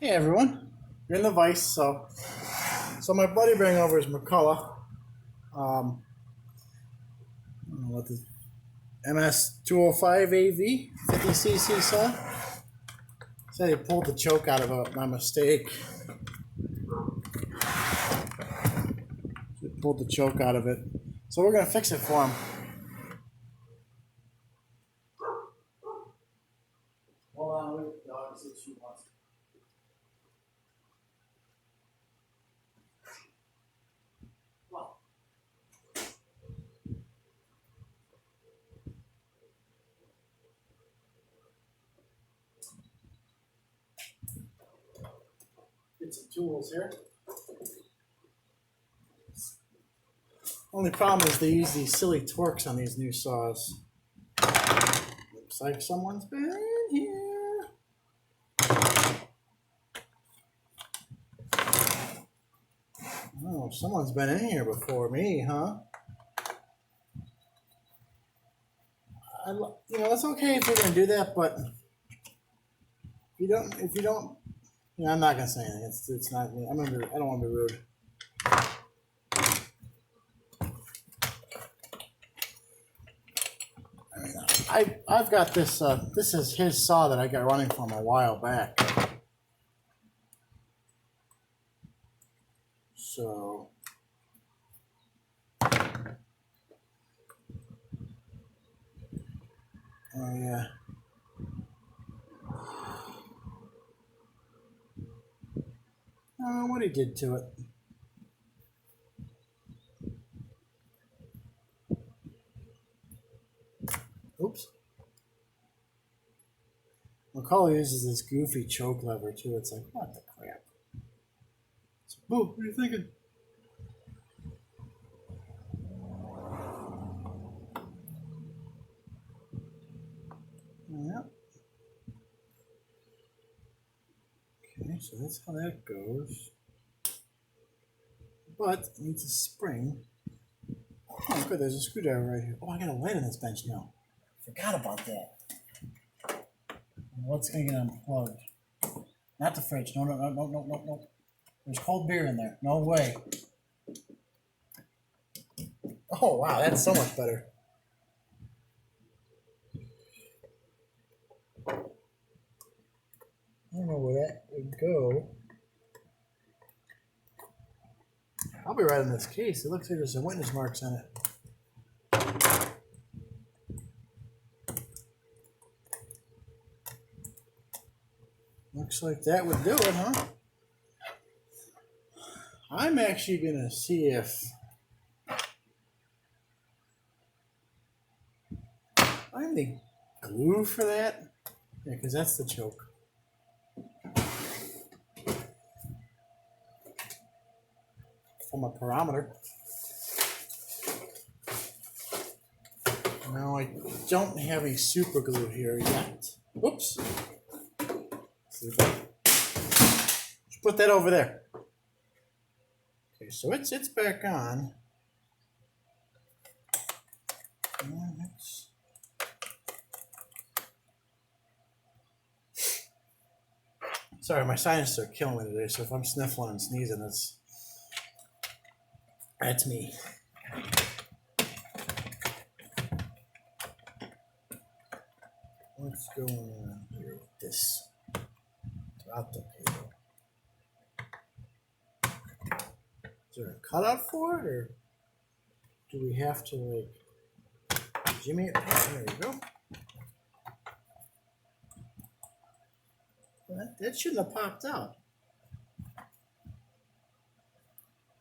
Hey everyone, you're in the Vice. So my buddy bring over is McCulloch. I don't know what the MS 205 AV 50cc saw. Said he pulled the choke out of it by mistake. He pulled the choke out of it, so we're gonna fix it for him. Hold on, wait, the dog says she wants. Well, get some tools here. Only problem is they use these silly torques on these new saws. Looks like someone's been in here. Oh, someone's been in here before me, huh? It's okay if you're gonna do that, but if you don't, I'm not gonna say anything. It's not me. I don't want to be rude. I've got this. This is his saw that I got running from a while back. So. Oh yeah. I don't know what he did to it. Oops. McCulloch uses this goofy choke lever too. It's like, what the crap? So, boo, what are you thinking? Yeah. Okay, so that's how that goes. But it needs a spring. Oh, good. There's a screwdriver right here. Oh, I got a light on this bench now. Forgot about that. What's going to get unplugged? Not the fridge. No. There's cold beer in there. No way. Oh, wow. That's so much better. I don't know where that would go. I'll be right in this case. It looks like there's some witness marks on it. Looks like that would do it, huh? I'm actually going to see if I have any glue for that. Yeah, because that's the choke. From a parameter. No, I don't have any super glue here yet. Whoops. Just put that over there. Okay, so it's back on. Sorry, my sinuses are killing me today, so if I'm sniffling and sneezing, that's me. What's going on here with this? Out the cable. Is there a cutout for it, or do we have to like jimmy it? There you go. That shouldn't have popped out.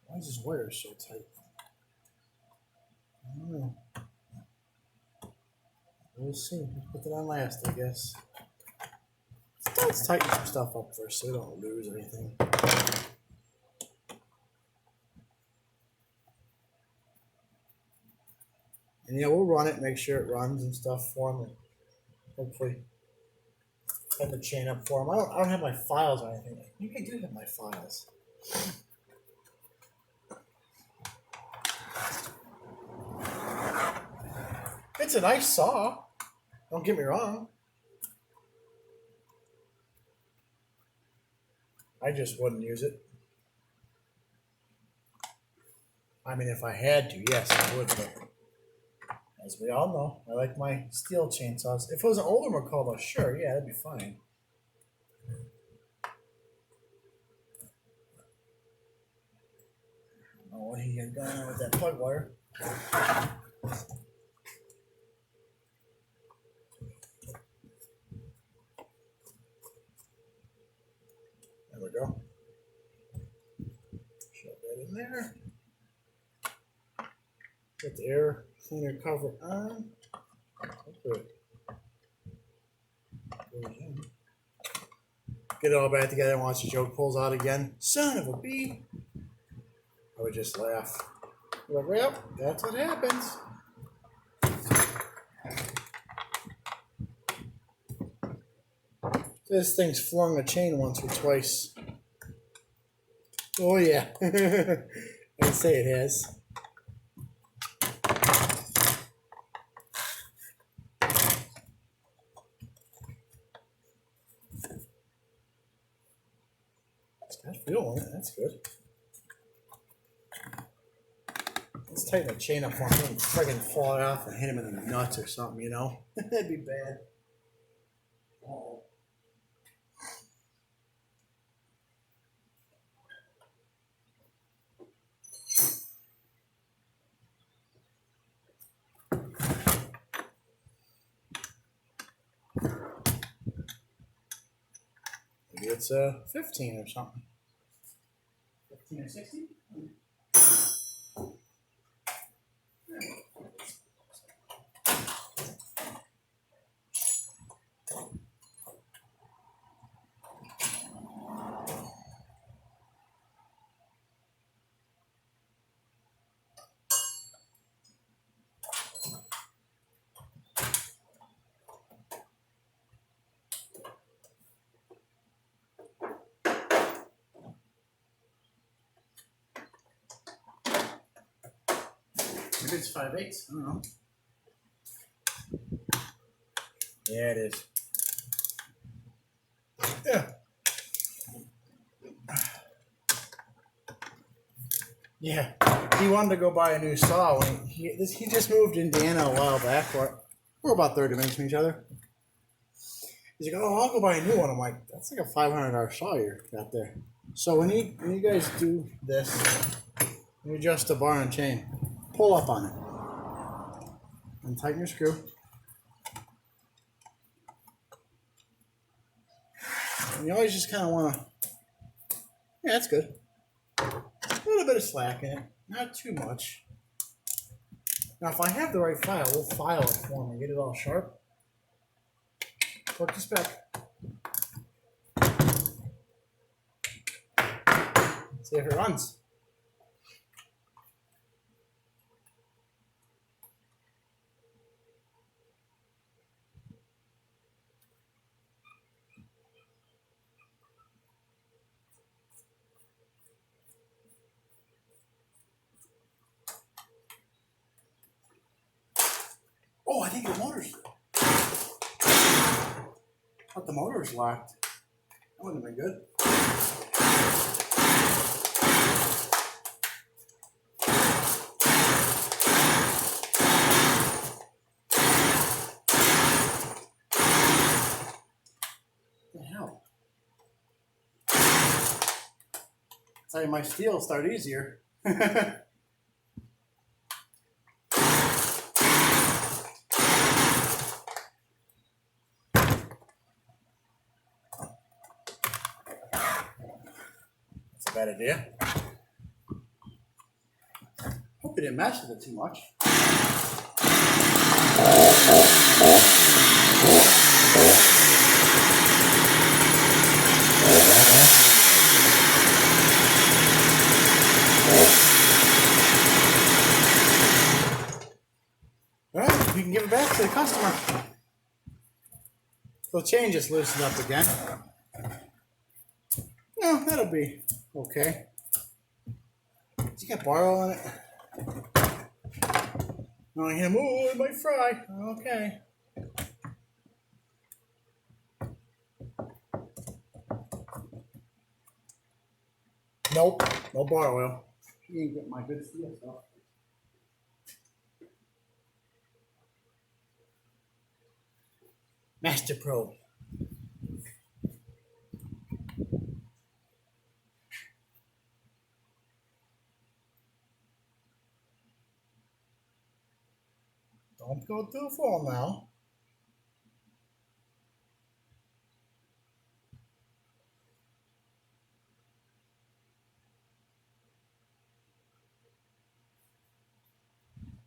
Why is this wire so tight? I don't know. We'll see. Put it on last, I guess. Let's tighten some stuff up first so we don't lose anything. And yeah, we'll run it, make sure it runs and stuff for them, and hopefully have the chain up for them. I don't have my files or anything. I think I do have my files. It's a nice saw. Don't get me wrong. I just wouldn't use it. I mean, if I had to, yes, I would. But as we all know, I like my steel chainsaws. If it was an older McCulloch, sure, yeah, that'd be fine. I don't know what he had going on with that plug wire. There we go. Shove that in there. Get the air cleaner cover on. Okay. Get it all back together and watch the joke pulls out again. Son of a bee. I would just laugh. Like, yep, that's what happens. This thing's flung a chain once or twice. Oh yeah. I'd say it has. It's got feel on it, that's good. Let's tighten the chain up for him and friggin' fall off and hit him in the nuts or something, you know? That'd be bad. Oh. Maybe it's 15 or something. 15 or 16? Maybe it's 5/8. I don't know. Yeah, it is. Yeah. Yeah. He wanted to go buy a new saw when he just moved to Indiana a while back. We're about 30 minutes from each other. He's like, oh, I'll go buy a new one. I'm like, that's like a $500 saw you got there. So when you guys do this, you adjust the bar and chain, pull up on it, and tighten your screw. And you always just kind of want to, yeah, that's good. A little bit of slack in it, not too much. Now, if I have the right file, we'll file it for me, get it all sharp. Work the spec. See if it runs. Oh, I think the motor's. But the motor's locked. That wouldn't have been good. What the hell? Tell you, my steel start easier. Bad idea. Hope it didn't mess with it too much. Alright, we can give it back to the customer. So the chain just loosened up again. No, that'll be okay. Did you get bar on it? No, him. Oh, it might fry. Okay. Nope, no bar oil. You ain't get my good steel stuff. Master Pro. Don't go too full now.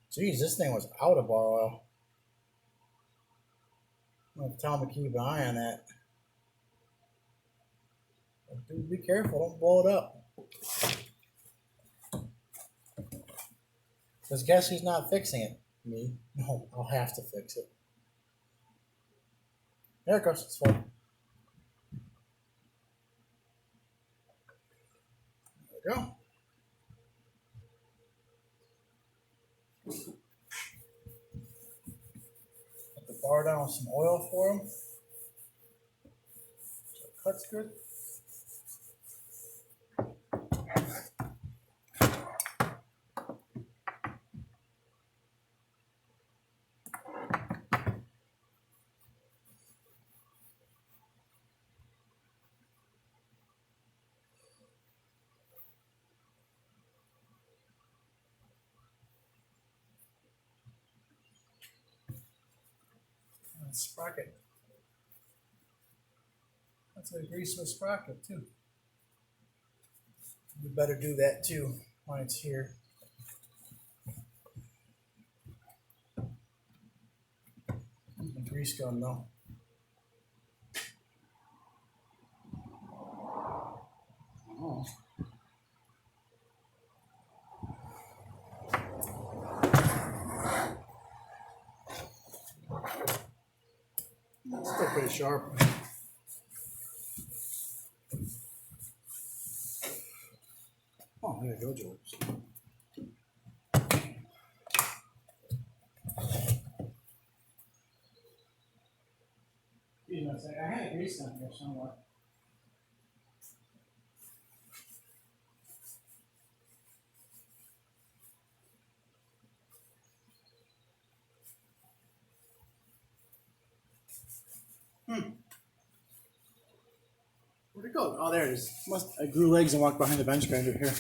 Geez, this thing was out of bar oil. I'm going to tell him to keep an eye on that. But dude, be careful, don't blow it up. Because guess who's not fixing it? Me. No, I'll have to fix it. There it goes, it's full. There we go. Put the bar down with some oil for him. So it cuts good. And sprocket. That's a grease with sprocket too. You better do that too when it's here. The grease gun though. Oh. It's still pretty sharp. Oh, there you go, George. I had a grease gun here somewhere. Where'd it go? Oh, there it is. I grew legs and walked behind the bench grinder here.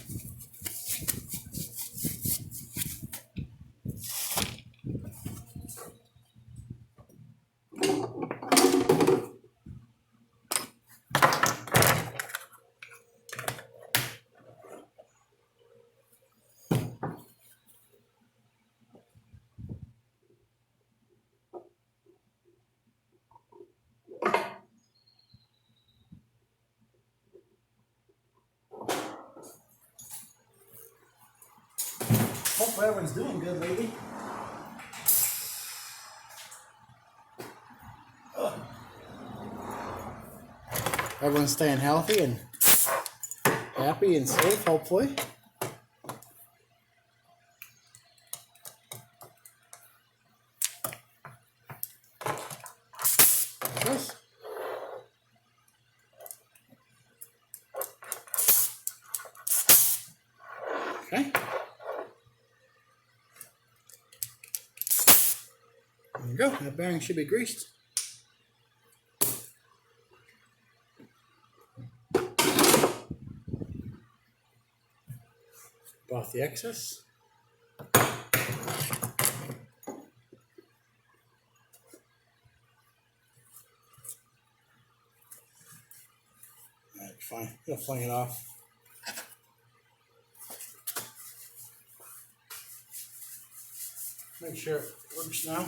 Hopefully everyone's doing good lately. Everyone's staying healthy and happy and safe, hopefully. Yes. Okay. There you go. That bearing should be greased. Off the excess. Alright, fine. Gonna fling it off. Make sure it works now.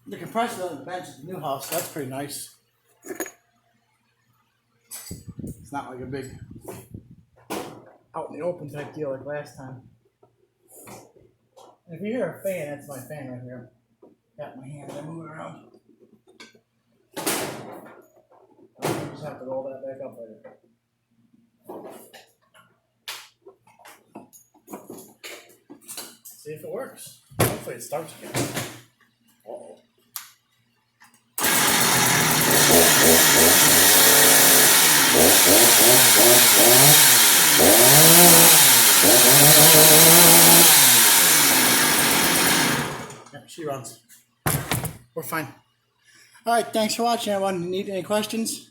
The compressor on the bench at the new house, that's pretty nice. It's not like a big out in the open type deal like last time. And if you hear a fan, that's my fan right here. Got my hand, I move it around. just have to roll that back up later. See if it works. Hopefully it starts again. Uh-oh. Yeah, she runs. We're fine. All right, thanks for watching, everyone. Need any questions?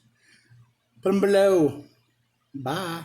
Put them below. Bye.